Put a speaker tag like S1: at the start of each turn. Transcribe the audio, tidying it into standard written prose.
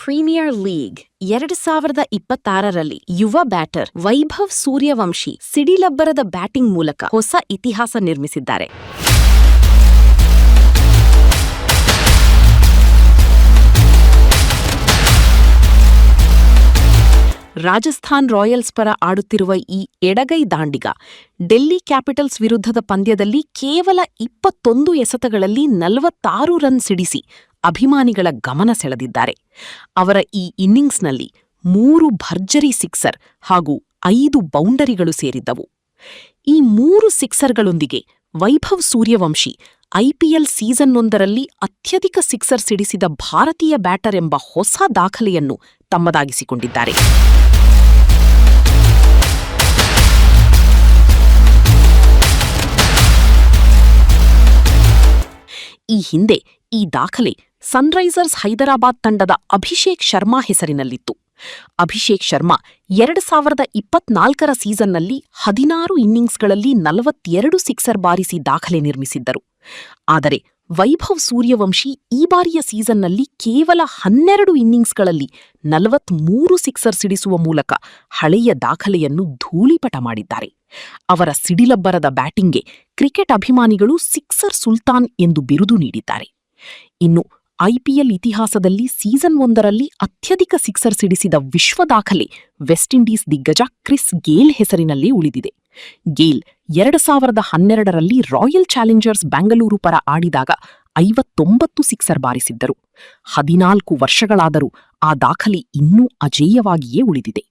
S1: Premier league 2026ರಲ್ಲಿ ಯುವ batter Vaibhav Suryavanshi ಸಿಡಿಲಬ್ಬರದ batting ಮೂಲಕ ಹೊಸ ಇತಿಹಾಸ ನಿರ್ಮಿಸಿದ್ದಾರೆ. ರಾಜಸ್ಥಾನ್ ರಾಯಲ್ಸ್ ಪರ ಆಡುತ್ತಿರುವ ಈ ಎಡಗೈ ದಾಂಡಿಗ ಡೆಲ್ಲಿ ಕ್ಯಾಪಿಟಲ್ಸ್ ವಿರುದ್ಧದ ಪಂದ್ಯದಲ್ಲಿ ಕೇವಲ 21 ಎಸೆತಗಳಲ್ಲಿ 46 ರನ್ ಸಿಡಿಸಿ ಅಭಿಮಾನಿಗಳ ಗಮನ ಸೆಳೆದಿದ್ದಾರೆ. ಅವರ ಈ ಇನ್ನಿಂಗ್ಸ್ನಲ್ಲಿ 3 ಭರ್ಜರಿ ಸಿಕ್ಸರ್ ಹಾಗೂ 5 ಬೌಂಡರಿಗಳು ಸೇರಿದ್ದವು. ಈ 3 ಸಿಕ್ಸರ್ಗಳೊಂದಿಗೆ ವೈಭವ್ ಸೂರ್ಯವಂಶಿ ಐಪಿಎಲ್ ಸೀಸನ್1ರಲ್ಲಿ ಅತ್ಯಧಿಕ ಸಿಕ್ಸರ್ ಸಿಡಿಸಿದ ಭಾರತೀಯ ಬ್ಯಾಟರ್ ಎಂಬ ಹೊಸ ದಾಖಲೆಯನ್ನು ತಮ್ಮದಾಗಿಸಿಕೊಂಡಿದ್ದಾರೆ. ಈ ಹಿಂದೆ ಈ ದಾಖಲೆ ಸನ್ರೈಸರ್ಸ್ ಹೈದರಾಬಾದ್ ತಂಡದ ಅಭಿಷೇಕ್ ಶರ್ಮಾ ಹೆಸರಿನಲ್ಲಿತ್ತು. ಅಭಿಷೇಕ್ ಶರ್ಮಾ 2024ರ ಸೀಸನ್ನಲ್ಲಿ 16 ಇನ್ನಿಂಗ್ಸ್ಗಳಲ್ಲಿ 42 ಸಿಕ್ಸರ್ ಬಾರಿಸಿ ದಾಖಲೆ ನಿರ್ಮಿಸಿದ್ದರು. ಆದರೆ ವೈಭವ್ ಸೂರ್ಯವಂಶಿ ಈ ಬಾರಿಯ ಸೀಸನ್ನಲ್ಲಿ ಕೇವಲ 12 ಇನ್ನಿಂಗ್ಸ್ಗಳಲ್ಲಿ 43 ಸಿಕ್ಸರ್ ಸಿಡಿಸುವ ಮೂಲಕ ಹಳೆಯ ದಾಖಲೆಯನ್ನು ಧೂಳಿಪಟ ಮಾಡಿದ್ದಾರೆ. ಅವರ ಸಿಡಿಲಬ್ಬರದ ಬ್ಯಾಟಿಂಗ್ಗೆ ಕ್ರಿಕೆಟ್ ಅಭಿಮಾನಿಗಳು ಸಿಕ್ಸರ್ ಸುಲ್ತಾನ್ ಎಂದು ಬಿರುದು ನೀಡಿದ್ದಾರೆ. ಇನ್ನು ಐಪಿಎಲ್ ಇತಿಹಾಸದಲ್ಲಿ ಸೀಸನ್1ರಲ್ಲಿ ಅತ್ಯಧಿಕ ಸಿಕ್ಸರ್ ಸಿಡಿಸಿದ ವಿಶ್ವ ದಾಖಲೆ ವೆಸ್ಟ್ ಇಂಡೀಸ್ ದಿಗ್ಗಜ ಕ್ರಿಸ್ ಗೇಲ್ ಹೆಸರಿನಲ್ಲಿ ಉಳಿದಿದೆ. ಗೇಲ್ 2012ರಲ್ಲಿ ರಾಯಲ್ ಚಾಲೆಂಜರ್ಸ್ ಬೆಂಗಳೂರು ಪರ ಆಡಿದಾಗ 59 ಸಿಕ್ಸರ್ ಬಾರಿಸಿದ್ದರು. 14 ವರ್ಷಗಳಾದರೂ ಆ ದಾಖಲೆ ಇನ್ನೂ ಅಜೇಯವಾಗಿಯೇ ಉಳಿದಿದೆ.